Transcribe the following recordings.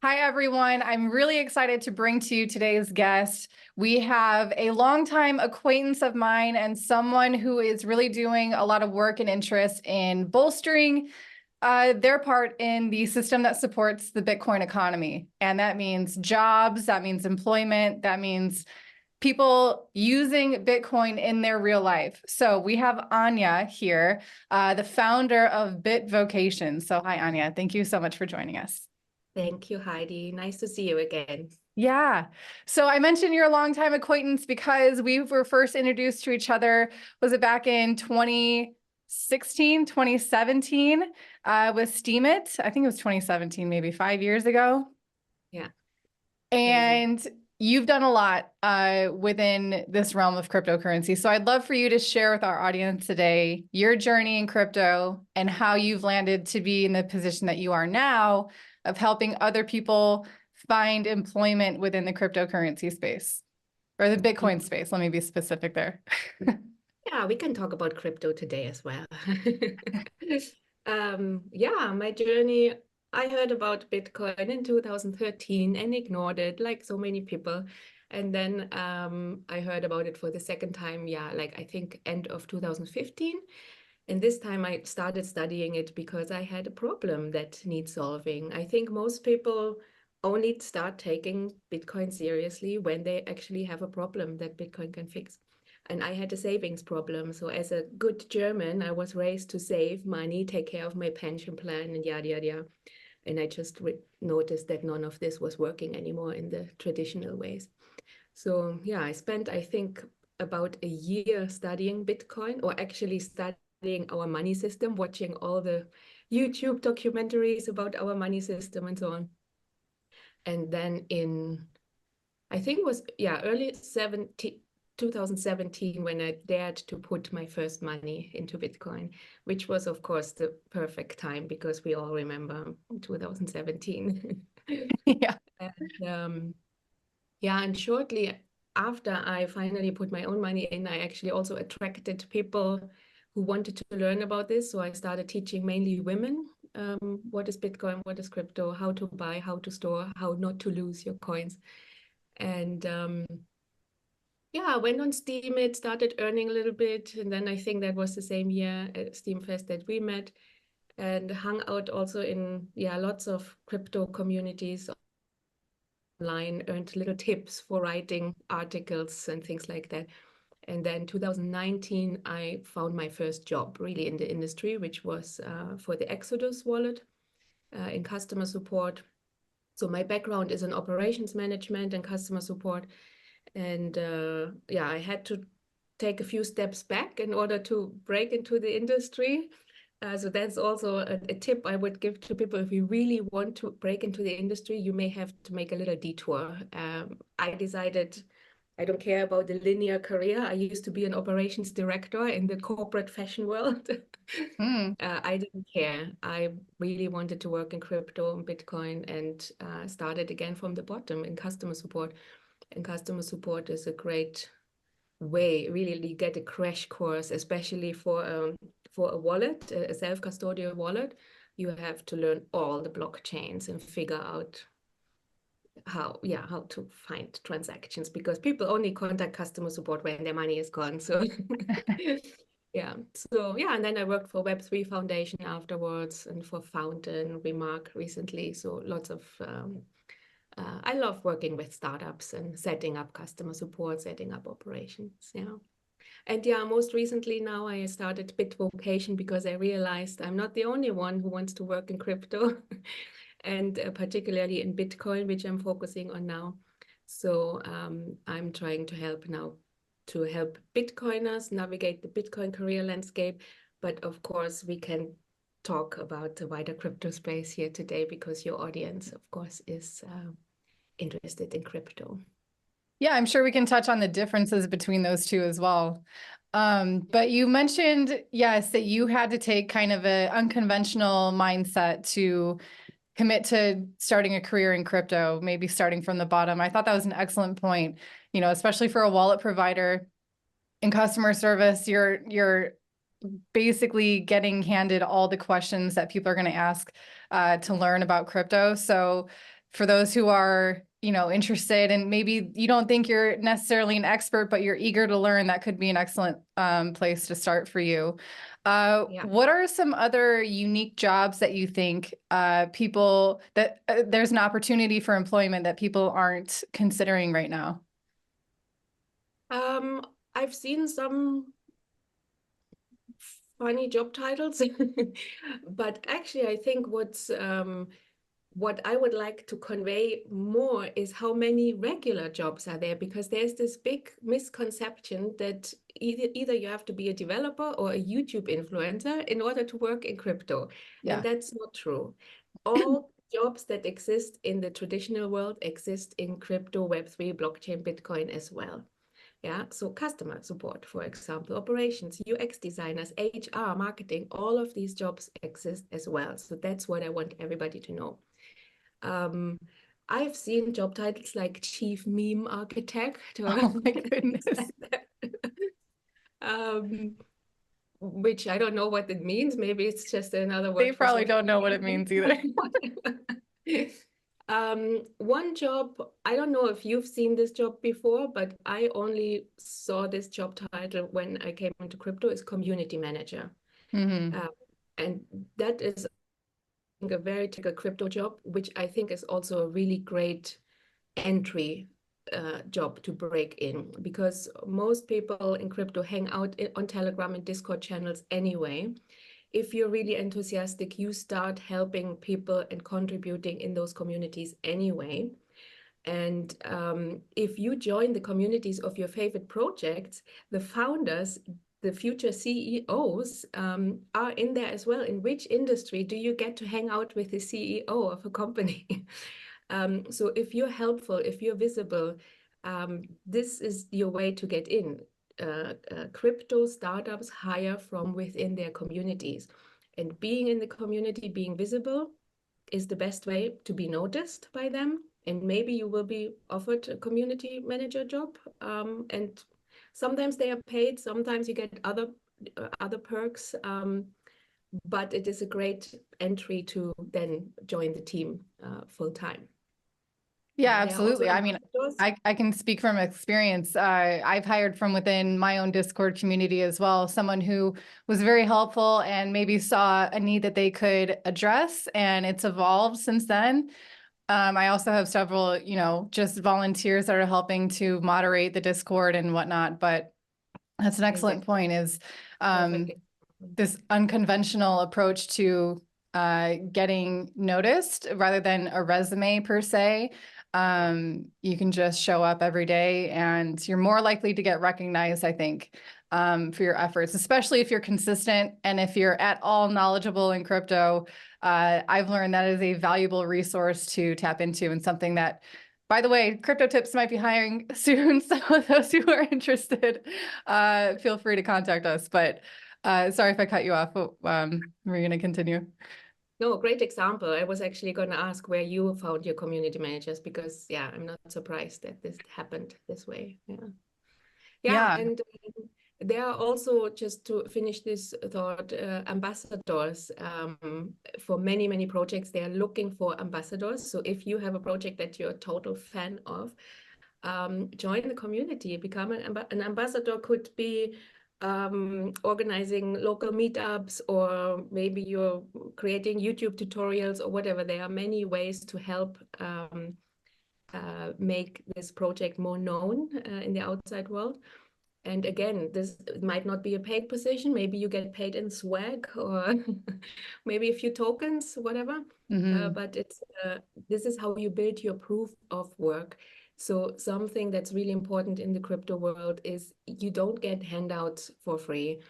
Hi, everyone. I'm really excited to bring to you today's guest. We have a longtime acquaintance of mine and someone who is really doing a lot of work and interest in bolstering their part in the system that supports the Bitcoin economy. And that means jobs, that means employment, that means people using Bitcoin in their real life. So we have Anya here, the founder of BitVocation. So hi, Anya. Thank you so much for joining us. Thank you, Heidi. Nice to see you again. Yeah. So I mentioned you're a longtime acquaintance because we were first introduced to each other, was it back in 2016, 2017, with Steemit? I think it was 2017, maybe 5 years ago. Yeah, crazy. And you've done a lot within this realm of cryptocurrency. So I'd love for you to share with our audience today your journey in crypto and how you've landed to be in the position that you are now of helping other people find employment within the cryptocurrency space or the Bitcoin space. Let me be specific there. Yeah, we can talk about crypto today as well. Yeah, my journey, I heard about Bitcoin in 2013 and ignored it like so many people. And then I heard about it for the second time, yeah, like I think end of 2015. And this time I started studying it because I had a problem that needs solving. I think most people only start taking Bitcoin seriously when they actually have a problem that Bitcoin can fix. And I had a savings problem. So as a good German, I was raised to save money, take care of my pension plan and yada, yada, yada. And I just noticed that none of this was working anymore in the traditional ways. So yeah, I spent, I think, about a year studying Bitcoin, or actually studying our money system, watching all the YouTube documentaries about our money system and so on. And then I think it was, yeah, early 2017 when I dared to put my first money into Bitcoin, which was, of course, the perfect time because we all remember 2017. Yeah. And yeah, and shortly after I finally put my own money in, I actually also attracted people who wanted to learn about this. So I started teaching mainly women what is Bitcoin, what is crypto, how to buy, how to store, how not to lose your coins. And yeah, I went on Steam, it started earning a little bit. And then I think that was the same year at Steamfest that we met and hung out also in, yeah, lots of crypto communities online, earned little tips for writing articles and things like that. And then 2019, I found my first job really in the industry, which was for the Exodus wallet in customer support. So my background is in operations management and customer support. And yeah, I had to take a few steps back in order to break into the industry. So that's also a tip I would give to people. If you really want to break into the industry, you may have to make a little detour. I decided I don't care about the linear career. I used to be an operations director in the corporate fashion world. Mm. I didn't care. I really wanted to work in crypto and Bitcoin and started again from the bottom in customer support. And customer support is a great way, really, you get a crash course, especially for a wallet, a self-custodial wallet. You have to learn all the blockchains and figure out how to find transactions because people only contact customer support when their money is gone. So yeah, so yeah, and then I worked for Web3 Foundation afterwards and for Fountain Remark recently. So lots of I love working with startups and setting up customer support, setting up operations. Yeah. And yeah, most recently now I started BitVocation because I realized I'm not the only one who wants to work in crypto and particularly in Bitcoin, which I'm focusing on now. So I'm trying to help now to help Bitcoiners navigate the Bitcoin career landscape. But of course, we can talk about the wider crypto space here today because your audience, of course, is interested in crypto. Yeah, I'm sure we can touch on the differences between those two as well. But you mentioned, yes, that you had to take kind of an unconventional mindset to commit to starting a career in crypto, maybe starting from the bottom. I thought that was an excellent point, especially for a wallet provider in customer service, you're basically getting handed all the questions that people are going to ask to learn about crypto. So for those who are, interested, and maybe you don't think you're necessarily an expert, but you're eager to learn, that could be an excellent place to start for you. Yeah. What are some other unique jobs that you think people that there's an opportunity for employment that people aren't considering right now? I've seen some funny job titles, but actually, I think what I would like to convey more is how many regular jobs are there, because there's this big misconception that either you have to be a developer or a YouTube influencer in order to work in crypto. And Yeah. that's not true. All jobs that exist in the traditional world exist in crypto, Web3, blockchain, Bitcoin as well. Yeah, so customer support, for example, operations, UX designers, HR, marketing, all of these jobs exist as well. So that's what I want everybody to know. I've seen job titles like chief meme architect or Oh my goodness. which I don't know what it means. Maybe it's just another They word for probably social don't know what media it means either. One job, I don't know if you've seen this job before, but I only saw this job title when I came into crypto, is community manager. Mm-hmm. And that is a very typical crypto job, which I think is also a really great entry job to break in, because most people in crypto hang out on Telegram and Discord channels anyway. If you're really enthusiastic, you start helping people and contributing in those communities anyway. And if you join the communities of your favorite projects, the founders, the future CEOs are in there as well. In which industry do you get to hang out with the CEO of a company? So if you're helpful, if you're visible, this is your way to get in. Crypto startups hire from within their communities. And being in the community, being visible, is the best way to be noticed by them. And maybe you will be offered a community manager job. And sometimes they are paid, sometimes you get other perks. But it is a great entry to then join the team full time. Yeah, There are also absolutely. I mean, ambassadors. I can speak from experience. I've hired from within my own Discord community as well, someone who was very helpful and maybe saw a need that they could address, and it's evolved since then. I also have several, just volunteers that are helping to moderate the Discord and whatnot. But that's an excellent Exactly. point, is Perfect. this unconventional approach to getting noticed rather than a resume per se. You can just show up every day and you're more likely to get recognized, I think, for your efforts, especially if you're consistent and if you're at all knowledgeable in crypto. I've learned that is a valuable resource to tap into, and something that, by the way, Crypto Tips might be hiring soon. So those who are interested, feel free to contact us. But sorry if I cut you off. We're going to continue. No, great example. I was actually going to ask where you found your community managers, because, yeah, I'm not surprised that this happened this way. Yeah. Yeah, Yeah. and there are also, just to finish this thought, ambassadors for many, many projects. They are looking for ambassadors. So if you have a project that you're a total fan of, join the community, become an ambassador. Could be organizing local meetups, or maybe you're creating YouTube tutorials or whatever. There are many ways to help make this project more known in the outside world. And again, this might not be a paid position. Maybe you get paid in swag, or maybe a few tokens, whatever. But this is how you build your proof of work. So something that's really important in the crypto world is you don't get handouts for free.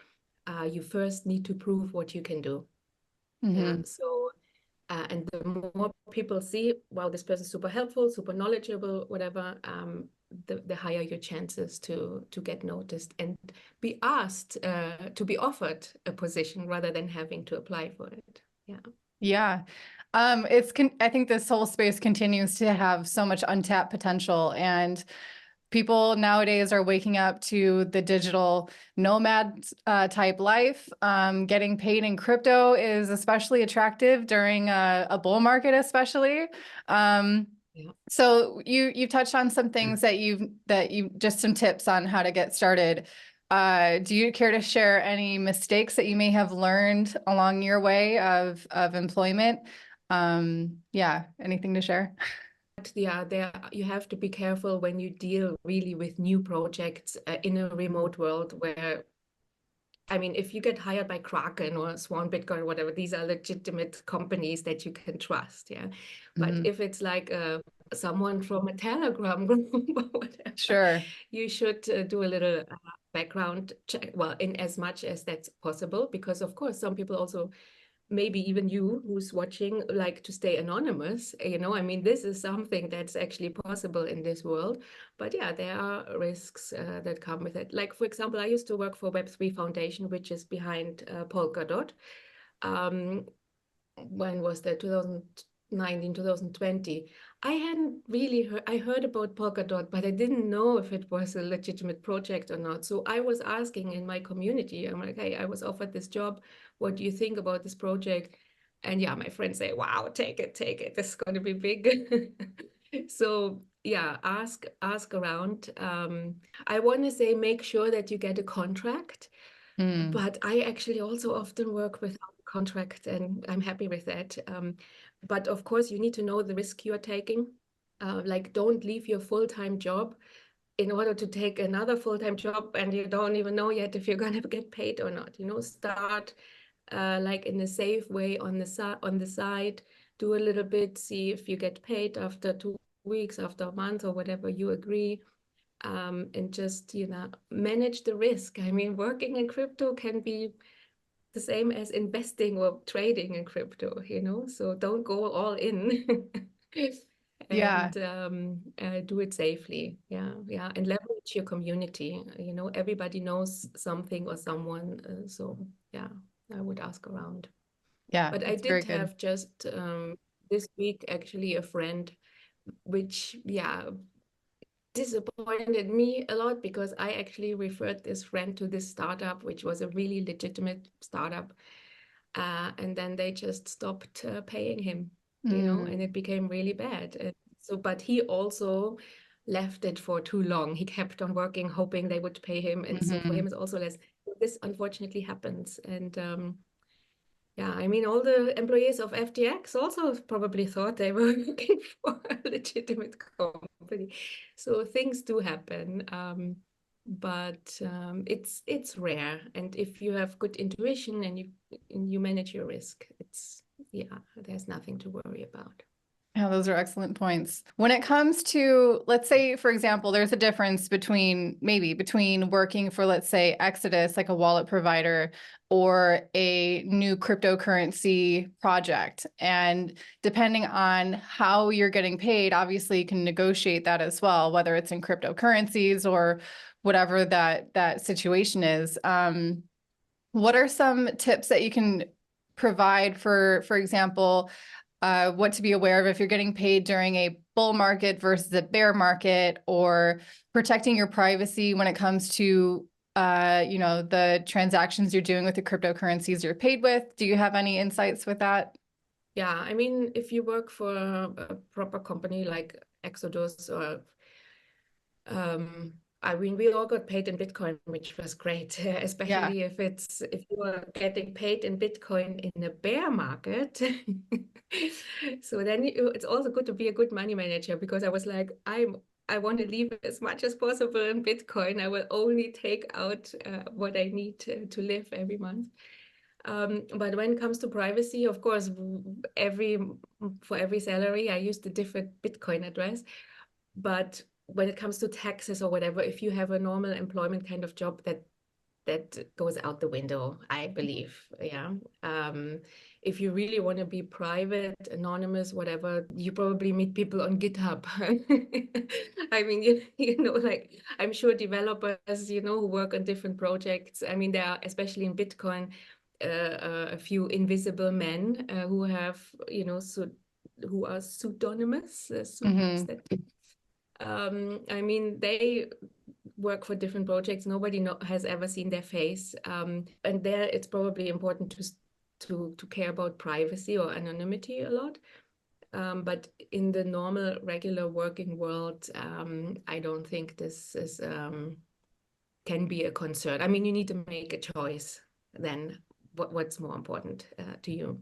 You first need to prove what you can do. Yeah. So and the more people see, wow, this person's super helpful, super knowledgeable, whatever, the higher your chances to get noticed and be asked to be offered a position rather than having to apply for it. Yeah. Yeah. I think this whole space continues to have so much untapped potential. And people nowadays are waking up to the digital nomad type life. Getting paid in crypto is especially attractive during a bull market, especially. Yeah. So you touched on some things that you just some tips on how to get started. Do you care to share any mistakes that you may have learned along your way of employment? Yeah, anything to share? Yeah, there you have to be careful when you deal really with new projects in a remote world where, I mean, if you get hired by Kraken or Swan Bitcoin or whatever, these are legitimate companies that you can trust. Yeah. But Mhm. if it's like someone from a Telegram group or whatever, Sure. you should do a little background check. Well, in as much as that's possible, because of course, some people also, maybe even you who's watching, like to stay anonymous. I mean, this is something that's actually possible in this world. But yeah, there are risks that come with it. Like, for example, I used to work for Web3 Foundation, which is behind Polkadot. Um, when was that? 2019, 2020. I hadn't really heard, I heard about Polkadot, but I didn't know if it was a legitimate project or not. So I was asking in my community, I'm like, hey, I was offered this job. What do you think about this project? And yeah, my friends say, wow, take it, take it. This is going to be big. So yeah, ask around. I want to say make sure that you get a contract, Mm, but I actually also often work without a contract, and I'm happy with that. But of course, you need to know the risk you are taking. Like, don't leave your full-time job in order to take another full-time job, and you don't even know yet if you're gonna get paid or not. Start like in a safe way on the side. Do a little bit, see if you get paid after 2 weeks, after a month, or whatever you agree, and just manage the risk. I mean, working in crypto can be the same as investing or trading in crypto, so don't go all in. yeah. And do it safely. Yeah, yeah, and leverage your community. Everybody knows something or someone, so yeah, I would ask around. Yeah, But I that's very did good. have just this week actually a friend, which, yeah, disappointed me a lot, because I actually referred this friend to this startup, which was a really legitimate startup. And then they just stopped paying him, and Mm, it became really bad. But he also left it for too long. He kept on working, hoping they would pay him. And so for him, mhm. it's also less. This unfortunately happens. And yeah, I mean, all the employees of FTX also probably thought they were looking for a legitimate company. So things do happen, but it's rare. And if you have good intuition and you manage your risk, yeah, there's nothing to worry about. Yeah, those are excellent points. When it comes to, let's say, for example, there's a difference between working for, let's say, Exodus, like a wallet provider, or a new cryptocurrency project. And depending on how you're getting paid, obviously you can negotiate that as well, whether it's in cryptocurrencies or whatever that situation is. What are some tips that you can provide for example, what to be aware of if you're getting paid during a bull market versus a bear market, or protecting your privacy when it comes to the transactions you're doing with the cryptocurrencies you're paid with? Do you have any insights with that? Yeah, I mean, if you work for a proper company like Exodus or I mean, we all got paid in Bitcoin, which was great, Yeah. especially if you are getting paid in Bitcoin in a bear market. So then it's also good to be a good money manager, because I was like, I want to leave as much as possible in Bitcoin. I will only take out what I need to live every month. But when it comes to privacy, of course, for every salary, I used a different Bitcoin address. But when it comes to taxes or whatever, if you have a normal employment kind of job, that goes out the window, I believe. Yeah. If you really want to be private, anonymous, whatever, you probably meet people on GitHub. I mean, like, I'm sure developers, who work on different projects. I mean, there are, especially in Bitcoin, a few invisible men who have, who are pseudonymous. Hmm. I mean, they work for different projects. Nobody has ever seen their face. And there it's probably important to care about privacy or anonymity a lot. But in the normal, regular working world, I don't think this is can be a concern. I mean, you need to make a choice then what's more important to you.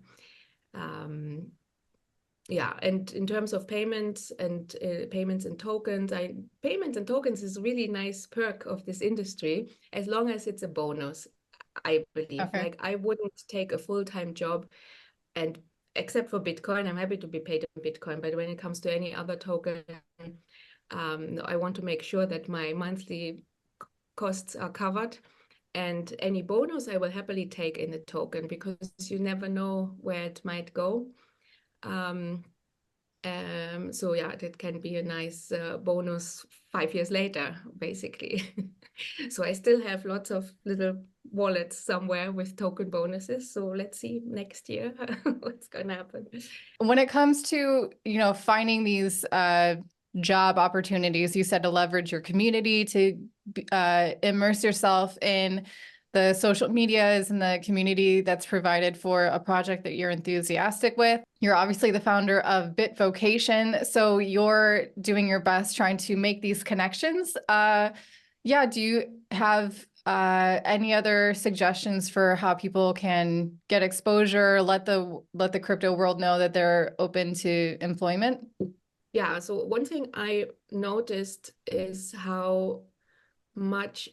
Yeah, and in terms of payments and payments and tokens is a really nice perk of this industry, as long as it's a bonus, I believe. Okay. Like I wouldn't take a full-time job, and except for Bitcoin, I'm happy to be paid in Bitcoin. But when it comes to any other token, I want to make sure that my monthly costs are covered. And any bonus I will happily take in a token, because you never know where it might go. So yeah, that can be a nice bonus 5 years later, basically. So I still have lots of little wallets somewhere with token bonuses. So let's see next year what's going to happen. When it comes to, finding these job opportunities, you said to leverage your community, to immerse yourself in the social medias and the community that's provided for a project that you're enthusiastic with. You're obviously the founder of Bitvocation, so you're doing your best trying to make these connections. Yeah, do you have any other suggestions for how people can get exposure, let the crypto world know that they're open to employment? Yeah, so one thing I noticed is how much,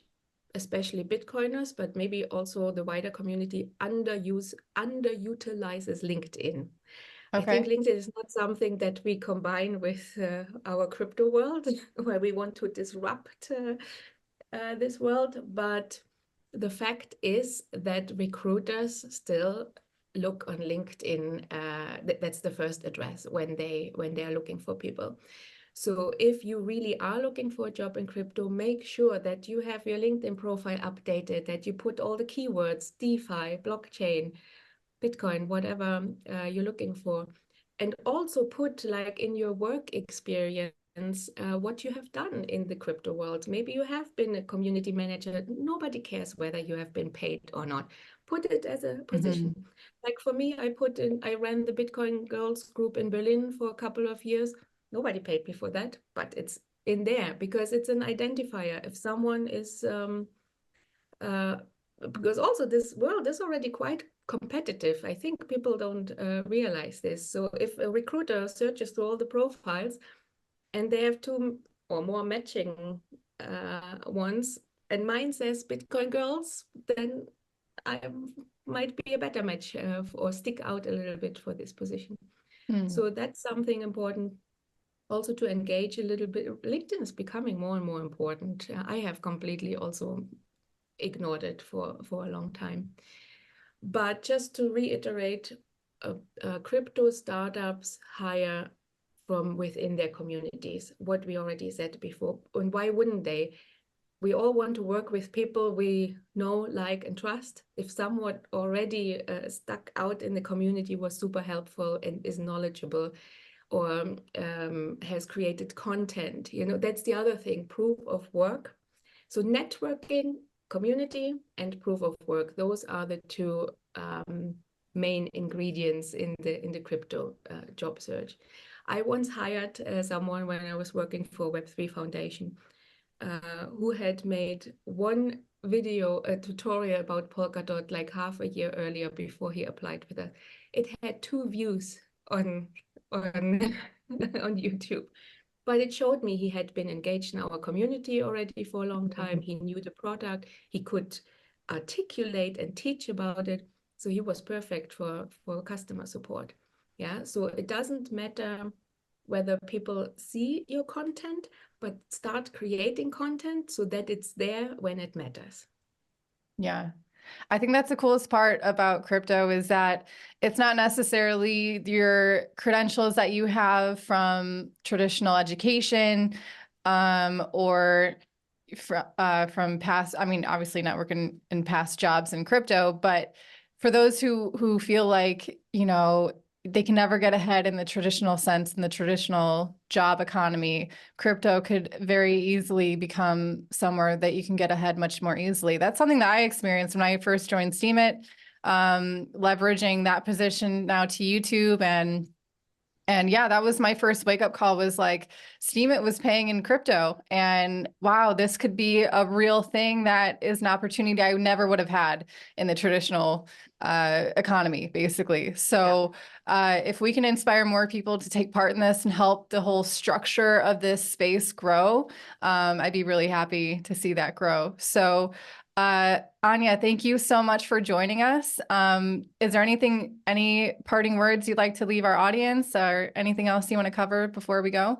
especially Bitcoiners, but maybe also the wider community, underutilizes LinkedIn. I think Okay. LinkedIn is not something that we combine with our crypto world, where we want to disrupt this world. But the fact is that recruiters still look on LinkedIn. That's the first address when they are looking for people. So if you really are looking for a job in crypto, make sure that you have your LinkedIn profile updated, that you put all the keywords, DeFi, blockchain, Bitcoin, whatever you're looking for. And also put like in your work experience what you have done in the crypto world. Maybe you have been a community manager. Nobody cares whether you have been paid or not. Put it as a position. Mm-hmm. Like for me, I ran the Bitcoin Girls group in Berlin for a couple of years. Nobody paid me for that, but it's in there because it's an identifier. If someone is uh, because also this world is already quite competitive. I think people don't realize this. So if a recruiter searches through all the profiles and they have two or more matching ones, and mine says Bitcoin Girls, then I might be a better match or stick out a little bit for this position. Mm. So that's something important. Also to engage a little bit. LinkedIn is becoming more and more important. I have completely also ignored it for a long time. But just to reiterate, crypto startups hire from within their communities, what we already said before. And why wouldn't they? We all want to work with people we know, like, and trust. If someone already stuck out in the community was super helpful and is knowledgeable or has created content, that's the other thing, proof of work. So networking, community, and proof of work. Those are the two main ingredients in the crypto job search. I once hired someone when I was working for Web3 Foundation who had made one video, a tutorial about Polkadot like half a year earlier before he applied with us. It had 2 views on on YouTube. But it showed me he had been engaged in our community already for a long time. He knew the product. He could articulate and teach about it. So he was perfect for customer support. Yeah. So it doesn't matter whether people see your content, but start creating content so that it's there when it matters. Yeah. I think that's the coolest part about crypto is that it's not necessarily your credentials that you have from traditional education, or from past, I mean, obviously not working in past jobs in crypto, but for those who feel like, they can never get ahead in the traditional sense, in the traditional job economy. Crypto could very easily become somewhere that you can get ahead much more easily. That's something that I experienced when I first joined Steemit, leveraging that position now to YouTube. And yeah, that was my first wake up call, was like, Steemit was paying in crypto. And wow, this could be a real thing that is an opportunity I never would have had in the traditional economy, basically. So if we can inspire more people to take part in this and help the whole structure of this space grow, I'd be really happy to see that grow. So Anya, thank you so much for joining us. Is there any parting words you'd like to leave our audience, or anything else you want to cover before we go?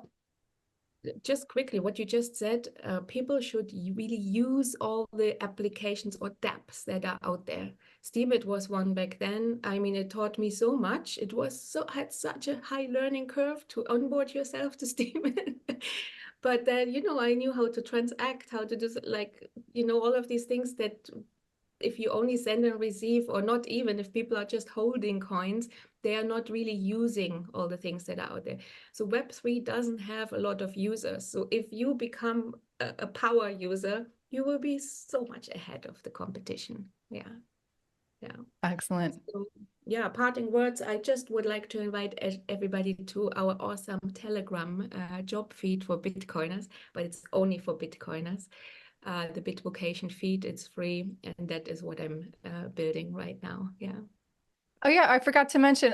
Just quickly, what you just said, people should really use all the applications or dApps that are out there. Steemit was one back then. I mean, it taught me so much. It was had such a high learning curve to onboard yourself to Steemit. But then, you know, I knew how to transact, how to do like, you know, all of these things that if you only send and receive, or not even if people are just holding coins, they are not really using all the things that are out there. So Web3 doesn't have a lot of users. So if you become a power user, you will be so much ahead of the competition. Yeah. Yeah. Excellent. So, yeah, parting words. I just would like to invite everybody to our awesome Telegram job feed for Bitcoiners, but it's only for Bitcoiners. The Bitvocation feed, it's free, and that is what I'm building right now. Yeah. Oh yeah, I forgot to mention,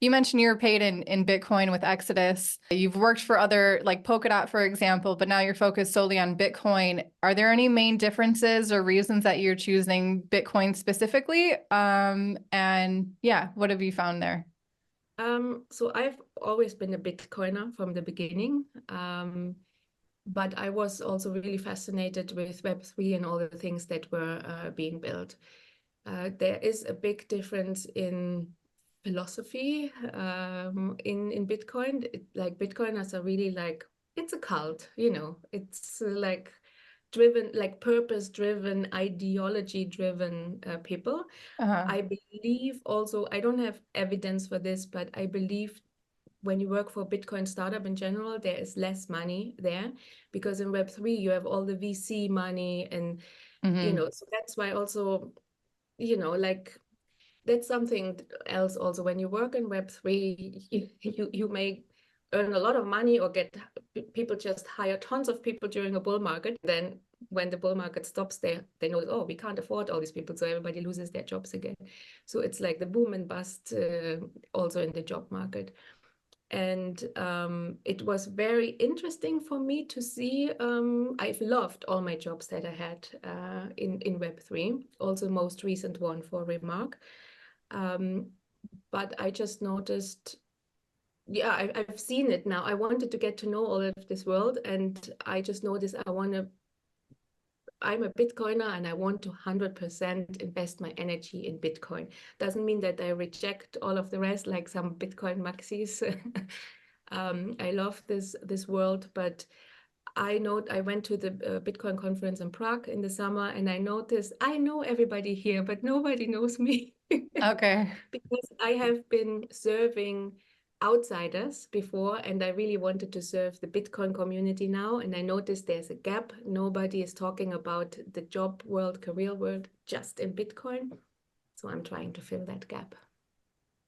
you mentioned you were paid in Bitcoin with Exodus. You've worked for other, like Polkadot, for example, but now you're focused solely on Bitcoin. Are there any main differences or reasons that you're choosing Bitcoin specifically? And yeah, what have you found there? So I've always been a Bitcoiner from the beginning. But I was also really fascinated with Web3 and all the things that were being built. There is a big difference in philosophy in Bitcoin. Like Bitcoiners are really like, it's a cult, you know, it's like driven, like purpose-driven, ideology-driven people. Uh-huh. I believe also, I don't have evidence for this, but I believe when you work for a Bitcoin startup in general, there is less money there, because in Web3 you have all the VC money, and you Hmm. know, so that's why also, you know, like that's something else also. When you work in Web3, you may earn a lot of money or get people just hire tons of people during a bull market. Then when the bull market stops, they know, oh, we can't afford all these people, so everybody loses their jobs again. So it's like the boom and bust also in the job market. And it was very interesting for me to see. I've loved all my jobs that I had in Web3, also most recent one for Remark. Um, but I just noticed, yeah, I've seen it now. I wanted to get to know all of this world, and I just noticed I'm a Bitcoiner and I want to 100% invest my energy in Bitcoin. Doesn't mean that I reject all of the rest, like some Bitcoin maxis. I love this world, but I went to the Bitcoin conference in Prague in the summer, and I noticed I know everybody here, but nobody knows me Okay. because I have been serving outsiders before, and I really wanted to serve the Bitcoin community now. And I noticed there's a gap. Nobody is talking about the job world, career world, just in Bitcoin. So I'm trying to fill that gap.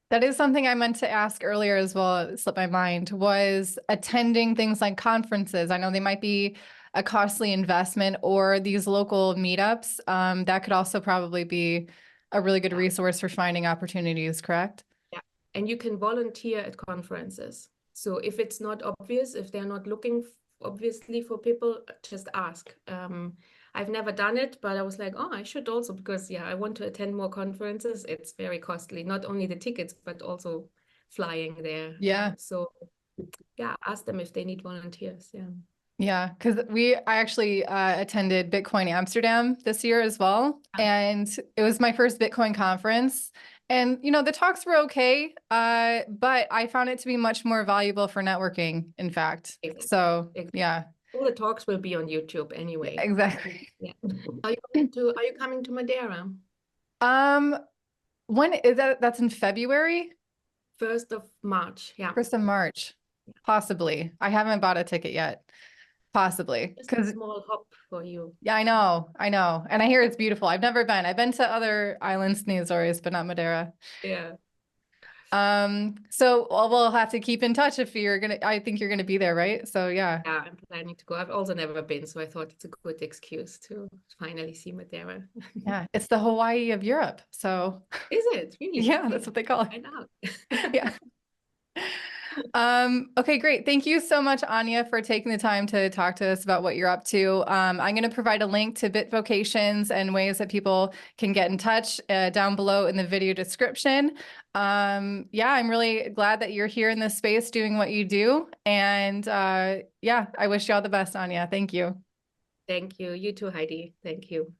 That is something I meant to ask earlier as well. It slipped my mind, was attending things like conferences. I know they might be a costly investment, or these local meetups. That could also probably be a really good Yeah. resource for finding opportunities, correct? Yeah. And you can volunteer at conferences. So if it's not obvious, if they're not looking obviously for people, just ask. I've never done it, but I was like, oh, I should also, because yeah, I want to attend more conferences. It's very costly, not only the tickets, but also flying there. Yeah. So yeah, ask them if they need volunteers. Yeah. Yeah, because I actually attended Bitcoin Amsterdam this year as well, and it was my first Bitcoin conference. And you know, the talks were okay, but I found it to be much more valuable for networking, in fact. Exactly. So Exactly. yeah, All the talks will be on YouTube yeah, anyway. exactly. Yeah. Are you coming to Madeira? Um, When is that? That's in February? 1st of March. Yeah. 1st of March. Possibly. I haven't bought a ticket yet. Possibly. Just a Because small hop for you. yeah, I know. I know. And I hear it's beautiful. I've never been. I've been to other islands in the Azores, but not Madeira. Yeah. So we'll have to keep in touch if you're gonna, I think you're gonna be there, right? So yeah. Yeah, I'm planning to go. I've also never been, so I thought it's a good excuse to finally see Madeira. Yeah. It's the Hawaii of Europe. So Is it really? yeah, Okay, that's what they call it. find out. Yeah. Okay, great. Thank you so much, Anya, for taking the time to talk to us about what you're up to. I'm going to provide a link to Bit Vocations and ways that people can get in touch down below in the video description. Yeah, I'm really glad that you're here in this space doing what you do. And yeah, I wish you all the best, Anya. Thank you. Thank you. You too, Heidi. Thank you.